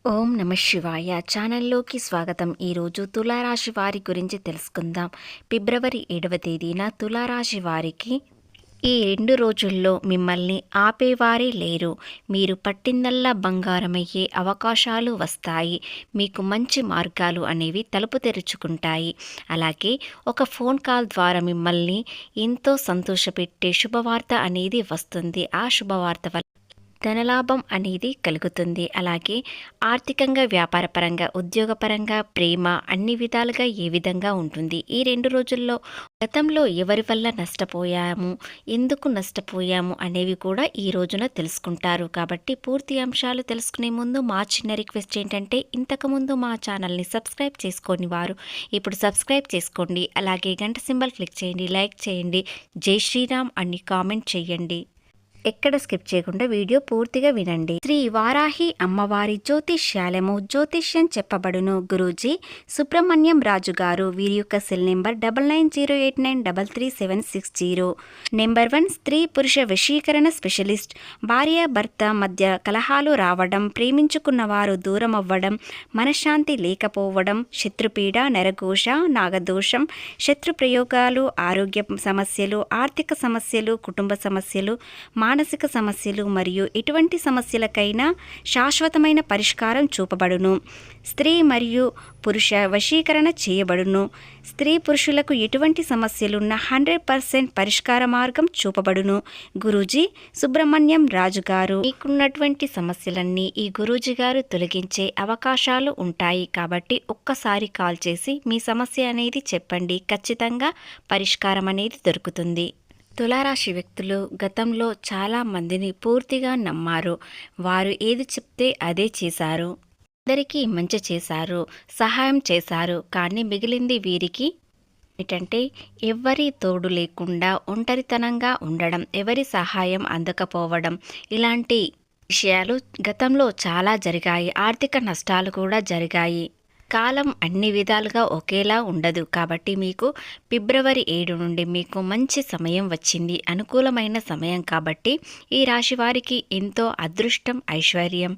ఓం నమ శివాయ ఛానల్లోకి స్వాగతం. ఈరోజు తులారాశి వారి గురించి తెలుసుకుందాం. ఫిబ్రవరి 7వ తేదీన తులారాశి వారికి ఈ 2 రోజుల్లో మిమ్మల్ని ఆపేవారే లేరు. మీరు పట్టిందల్లా బంగారమయ్యే అవకాశాలు వస్తాయి. మీకు మంచి మార్గాలు అనేవి తలుపు తెరుచుకుంటాయి. అలాగే ఒక ఫోన్ కాల్ ద్వారా మిమ్మల్ని ఎంతో సంతోషపెట్టే శుభవార్త అనేది వస్తుంది. ఆ శుభవార్త వల్ల ధనలాభం అనేది కలుగుతుంది. అలాగే ఆర్థికంగా, వ్యాపారపరంగా, ఉద్యోగపరంగా, ప్రేమ అన్ని విధాలుగా ఏ విధంగా ఉంటుంది. ఈ 2 రోజుల్లో గతంలో ఎవరి వల్ల నష్టపోయాము, ఎందుకు నష్టపోయాము అనేవి కూడా ఈ రోజున తెలుసుకుంటారు. కాబట్టి పూర్తి అంశాలు తెలుసుకునే ముందు మా చిన్న రిక్వెస్ట్ ఏంటంటే, ఇంతకుముందు మా ఛానల్ని సబ్స్క్రైబ్ చేసుకోని వారు ఇప్పుడు సబ్స్క్రైబ్ చేసుకోండి. అలాగే గంట సింబల్ క్లిక్ చేయండి, లైక్ చేయండి, జై శ్రీరామ్ అని కామెంట్ చేయండి. ఎక్కడ స్కిప్ చేయకుండా వీడియో పూర్తిగా వినండి. శ్రీ వారాహి అమ్మవారి జ్యోతిష్యాలము జ్యోతిష్యం చెప్పబడును. గురూజీ సుబ్రహ్మణ్యం రాజు గారు. వీరి యొక్క సెల్ నెంబర్ 9908933760. నెంబర్ 1 స్త్రీ పురుష వశీకరణ స్పెషలిస్ట్. భార్య భర్త మధ్య కలహాలు రావడం, ప్రేమించుకున్న వారు దూరం అవ్వడం, మనశ్శాంతి లేకపోవడం, శత్రుపీడ, నరఘోష, నాగదోషం, శత్రు ప్రయోగాలు, ఆరోగ్య సమస్యలు, ఆర్థిక సమస్యలు, కుటుంబ సమస్యలు, మానసిక సమస్యలు మరియు ఎటువంటి సమస్యలకైనా శాశ్వతమైన పరిష్కారం చూపబడును. స్త్రీ మరియు పురుష వశీకరణ చేయబడును. స్త్రీ పురుషులకు ఎటువంటి సమస్యలున్న 100% పరిష్కార మార్గం చూపబడును. గురూజీ సుబ్రహ్మణ్యం రాజు గారు. మీకున్నటువంటి సమస్యలన్నీ ఈ గురూజీ గారు తొలగించే అవకాశాలు ఉంటాయి. కాబట్టి ఒక్కసారి కాల్ చేసి మీ సమస్య అనేది చెప్పండి. ఖచ్చితంగా పరిష్కారం అనేది దొరుకుతుంది. తులారాశి వ్యక్తులు గతంలో చాలా మందిని పూర్తిగా నమ్మారు. వారు ఏది చెప్తే అదే చేశారు. అందరికీ మంచి చేశారు, సహాయం చేశారు. కానీ మిగిలింది వీరికి ఏంటంటే ఎవరి తోడు లేకుండా ఒంటరితనంగా ఉండడం, ఎవరి సహాయం అందకపోవడం, ఇలాంటి విషయాలు గతంలో చాలా జరిగాయి. ఆర్థిక నష్టాలు కూడా జరిగాయి. కాలం అన్ని విధాలుగా ఒకేలా ఉండదు. కాబట్టి మీకు ఫిబ్రవరి 7 నుండి మీకు మంచి సమయం వచ్చింది, అనుకూలమైన సమయం. కాబట్టి ఈ రాశి వారికి ఎంతో అదృష్టం, ఐశ్వర్యం,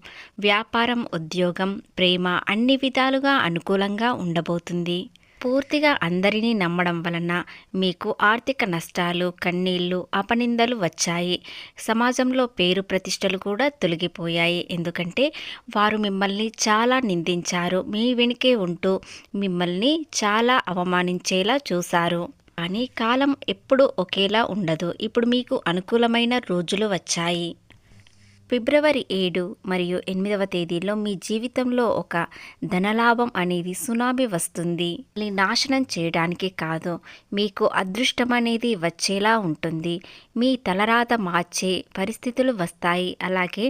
వ్యాపారం, ఉద్యోగం, ప్రేమ అన్ని విధాలుగా అనుకూలంగా ఉండబోతుంది. పూర్తిగా అందరినీ నమ్మడం వలన మీకు ఆర్థిక నష్టాలు, కన్నీళ్లు, అపనిందలు వచ్చాయి. సమాజంలో పేరు ప్రతిష్టలు కూడా తొలగిపోయాయి. ఎందుకంటే వారు మిమ్మల్ని చాలా నిందించారు. మీ వెనుకే ఉంటూ మిమ్మల్ని చాలా అవమానించేలా చూశారు. కానీ కాలం ఎప్పుడూ ఒకేలా ఉండదు. ఇప్పుడు మీకు అనుకూలమైన రోజులు వచ్చాయి. ఫిబ్రవరి 7 మరియు 8వ తేదీలో మీ జీవితంలో ఒక ధనలాభం అనేది సునామీ వస్తుంది. నాశనం చేయడానికి కాదు, మీకు అదృష్టం అనేది వచ్చేలా ఉంటుంది. మీ తలరాత మార్చే పరిస్థితులు వస్తాయి. అలాగే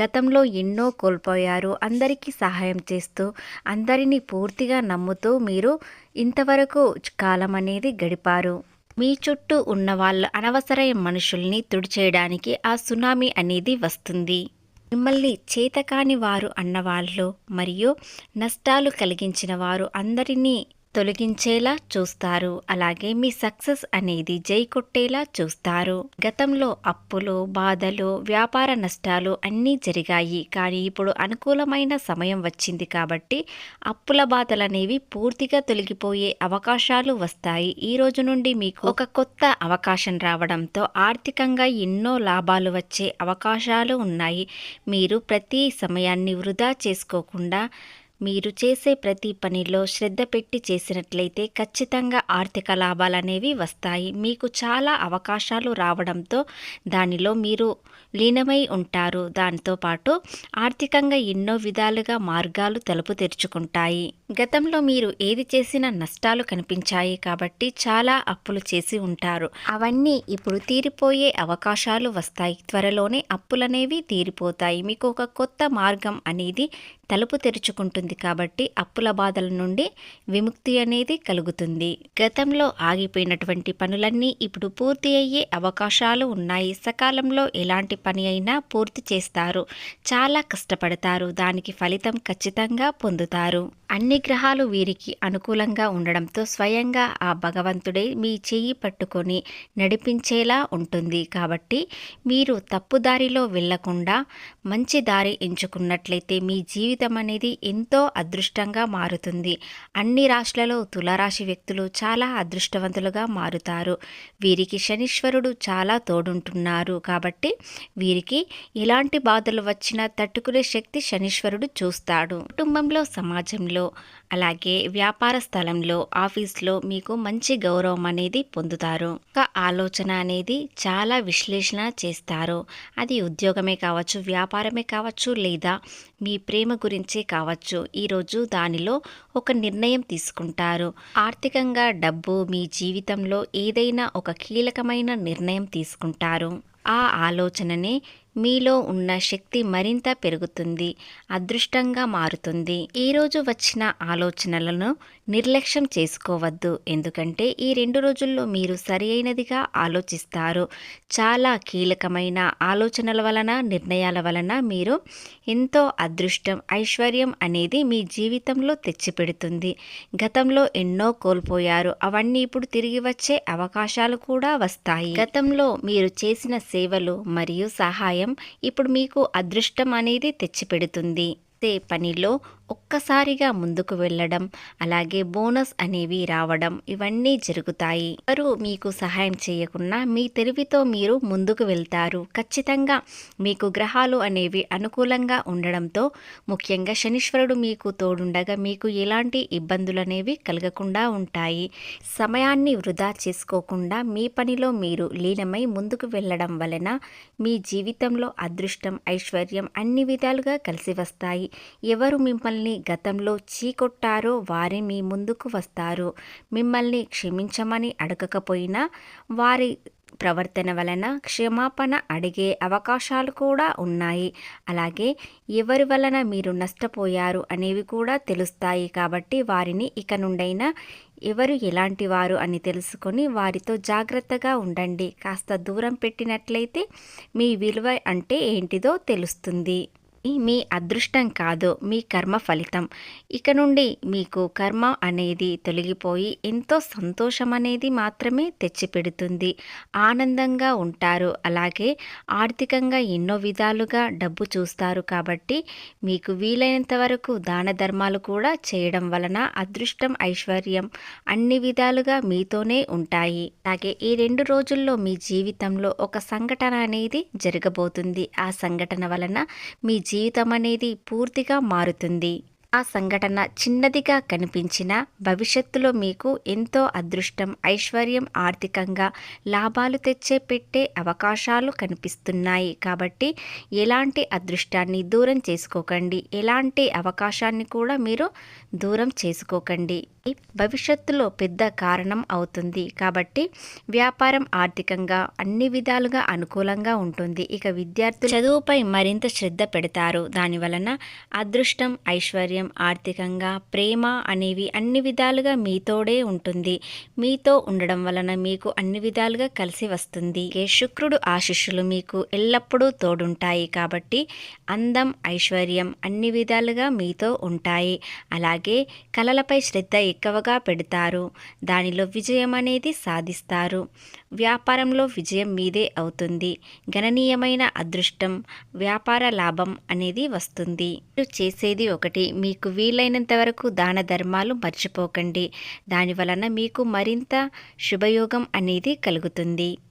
గతంలో ఎన్నో కోల్పోయారు. అందరికీ సహాయం చేస్తూ, అందరినీ పూర్తిగా నమ్ముతూ మీరు ఇంతవరకు కాలం అనేది గడిపారు. మీ చుట్టూ ఉన్న వాళ్ళ అనవసరమైన మనుషుల్ని తుడిచేయడానికి ఆ సునామీ అనేది వస్తుంది. మిమ్మల్ని చేతకాని వారు అన్నవాళ్ళు మరియు నష్టాలు కలిగించిన వారు అందరినీ తొలగించేలా చూస్తారు. అలాగే మీ సక్సెస్ అనేది జై కొట్టేలా చూస్తారు. గతంలో అప్పులు, బాధలు, వ్యాపార నష్టాలు అన్నీ జరిగాయి. కానీ ఇప్పుడు అనుకూలమైన సమయం వచ్చింది. కాబట్టి అప్పుల బాధలు అనేవి పూర్తిగా తొలగిపోయే అవకాశాలు వస్తాయి. ఈ రోజు నుండి మీకు ఒక కొత్త అవకాశం రావడంతో ఆర్థికంగా ఎన్నో లాభాలు వచ్చే అవకాశాలు ఉన్నాయి. మీరు ప్రతి సమయాన్ని వృధా చేసుకోకుండా మీరు చేసే ప్రతి పనిలో శ్రద్ధ పెట్టి చేసినట్లయితే ఖచ్చితంగా ఆర్థిక లాభాలు అనేవి వస్తాయి. మీకు చాలా అవకాశాలు రావడంతో దానిలో మీరు లీనమై ఉంటారు. దాంతోపాటు ఆర్థికంగా ఎన్నో విధాలుగా మార్గాలు తలుపు తెరుచుకుంటాయి. గతంలో మీరు ఏది చేసినా నష్టాలు కనిపించాయి. కాబట్టి చాలా అప్పులు చేసి ఉంటారు. అవన్నీ ఇప్పుడు తీరిపోయే అవకాశాలు వస్తాయి. త్వరలోనే అప్పులనేవి తీరిపోతాయి. మీకు ఒక కొత్త మార్గం అనేది తలుపు తెరుచుకుంటుంది. కాబట్టి అప్పుల బాధల నుండి విముక్తి అనేది కలుగుతుంది. గతంలో ఆగిపోయినటువంటి పనులన్నీ ఇప్పుడు పూర్తి అయ్యే అవకాశాలు ఉన్నాయి. సకాలంలో ఎలాంటి పని అయినా పూర్తి చేస్తారు. చాలా కష్టపడతారు. దానికి ఫలితం ఖచ్చితంగా పొందుతారు. అన్ని గ్రహాలు వీరికి అనుకూలంగా ఉండడంతో స్వయంగా ఆ భగవంతుడే మీ చెయ్యి పట్టుకొని నడిపించేలా ఉంటుంది. కాబట్టి మీరు తప్పు దారిలో వెళ్ళకుండా మంచి దారి ఎంచుకున్నట్లయితే మీ జీవితం అనేది ఎంతో అదృష్టంగా మారుతుంది. అన్ని రాశులలో తులారాశి వ్యక్తులు చాలా అదృష్టవంతులుగా మారుతారు. వీరికి శనీశ్వరుడు చాలా తోడుంటున్నారు. కాబట్టి వీరికి ఎలాంటి బాధలు వచ్చినా తట్టుకునే శక్తి శనీశ్వరుడు చూస్తాడు. కుటుంబంలో, సమాజంలో, అలాగే వ్యాపార స్థలంలో, ఆఫీస్లో మీకు మంచి గౌరవం అనేది పొందుతారు. ఒక ఆలోచన అనేది చాలా విశ్లేషణ చేస్తారు. అది ఉద్యోగమే కావచ్చు, వ్యాపారమే కావచ్చు, లేదా మీ ప్రేమ గురించే కావచ్చు. ఈరోజు దానిలో ఒక నిర్ణయం తీసుకుంటారు. ఆర్థికంగా డబ్బు మీ జీవితంలో ఏదైనా ఒక కీలకమైన నిర్ణయం తీసుకుంటారు. ఆ ఆలోచననే మీలో ఉన్న శక్తి మరింత పెరుగుతుంది, అదృష్టంగా మారుతుంది. ఈరోజు వచ్చిన ఆలోచనలను నిర్లక్ష్యం చేసుకోవద్దు. ఎందుకంటే ఈ 2 రోజుల్లో మీరు సరి అయినదిగా ఆలోచిస్తారు. చాలా కీలకమైన ఆలోచనల వలన, నిర్ణయాల వలన మీరు ఎంతో అదృష్టం, ఐశ్వర్యం అనేది మీ జీవితంలో తెచ్చిపెడుతుంది. గతంలో ఎన్నో కోల్పోయారు, అవన్నీ ఇప్పుడు తిరిగి వచ్చే అవకాశాలు కూడా వస్తాయి. గతంలో మీరు చేసిన సేవలు మరియు సహాయం ఇప్పుడు మీకు అదృష్టం అనేది తెచ్చిపెడుతుంది. పనిలో ఒక్కసారిగా ముందుకు వెళ్ళడం, అలాగే బోనస్ అనేవి రావడం, ఇవన్నీ జరుగుతాయి. ఎవరు మీకు సహాయం చేయకున్నా మీ తెలివితో మీరు ముందుకు వెళ్తారు. ఖచ్చితంగా మీకు గ్రహాలు అనేవి అనుకూలంగా ఉండడంతో, ముఖ్యంగా శనీశ్వరుడు మీకు తోడుండగా మీకు ఎలాంటి ఇబ్బందులు అనేవి కలగకుండా ఉంటాయి. సమయాన్ని వృధా చేసుకోకుండా మీ పనిలో మీరు లీనమై ముందుకు వెళ్ళడం వలన మీ జీవితంలో అదృష్టం, ఐశ్వర్యం అన్ని విధాలుగా కలిసి వస్తాయి. ఎవరు మిమ్మల్ని గతంలో చీకొట్టారో వారే మీ ముందుకు వస్తారు. మిమ్మల్ని క్షమించమని అడగకపోయినా వారి ప్రవర్తన వలన క్షమాపణ అడిగే అవకాశాలు కూడా ఉన్నాయి. అలాగే ఎవరి వలన మీరు నష్టపోయారు అనేవి కూడా తెలుస్తాయి. కాబట్టి వారిని ఇక నుండైనా ఎవరు ఎలాంటి వారు అని తెలుసుకొని వారితో జాగ్రత్తగా ఉండండి. కాస్త దూరం పెట్టినట్లయితే మీ విలువ అంటే ఏంటిదో తెలుస్తుంది. మీ అదృష్టం కాదు, మీ కర్మ ఫలితం. ఇక నుండి మీకు కర్మ అనేది తొలగిపోయి ఎంతో సంతోషం అనేది మాత్రమే తెచ్చిపెడుతుంది. ఆనందంగా ఉంటారు. అలాగే ఆర్థికంగా ఎన్నో విధాలుగా డబ్బు చూస్తారు. కాబట్టి మీకు వీలైనంత వరకు దాన ధర్మాలు కూడా చేయడం వలన అదృష్టం, ఐశ్వర్యం అన్ని విధాలుగా మీతోనే ఉంటాయి. అలాగే ఈ 2 రోజుల్లో మీ జీవితంలో ఒక సంఘటన అనేది జరగబోతుంది. ఆ సంఘటన వలన మీ జీవితం అనేది పూర్తిగా మారుతుంది. ఆ సంఘటన చిన్నదిగా కనిపించిన భవిష్యత్తులో మీకు ఎంతో అదృష్టం, ఐశ్వర్యం, ఆర్థికంగా లాభాలు పెట్టే అవకాశాలు కనిపిస్తున్నాయి. కాబట్టి ఎలాంటి అదృష్టాన్ని దూరం చేసుకోకండి, ఎలాంటి అవకాశాన్ని కూడా మీరు దూరం చేసుకోకండి. భవిష్యత్తులో పెద్ద కారణం అవుతుంది. కాబట్టి వ్యాపారం ఆర్థికంగా అన్ని విధాలుగా అనుకూలంగా ఉంటుంది. ఇక విద్యార్థులు చదువుపై మరింత శ్రద్ధ పెడతారు. దాని వలన అదృష్టం, ఐశ్వర్యం, ఆర్థికంగా, ప్రేమ అనేవి అన్ని విధాలుగా మీతోడే ఉంటుంది. మీతో ఉండడం వలన మీకు అన్ని విధాలుగా కలిసి వస్తుంది. శుక్రుడు ఆశీస్సులు మీకు ఎల్లప్పుడూ తోడుంటాయి. కాబట్టి అందం, ఐశ్వర్యం అన్ని విధాలుగా మీతో ఉంటాయి. అలాగే కళలపై శ్రద్ధ ఎక్కువగా పెడతారు. దానిలో విజయం అనేది సాధిస్తారు. వ్యాపారంలో విజయం మీదే అవుతుంది. గణనీయమైన అదృష్టం, వ్యాపార లాభం అనేది వస్తుంది. మీరు చేసేది ఒకటి, మీకు వీలైనంత వరకు దాన ధర్మాలు మర్చిపోకండి. దాని వలన మీకు మరింత శుభయోగం అనేది కలుగుతుంది.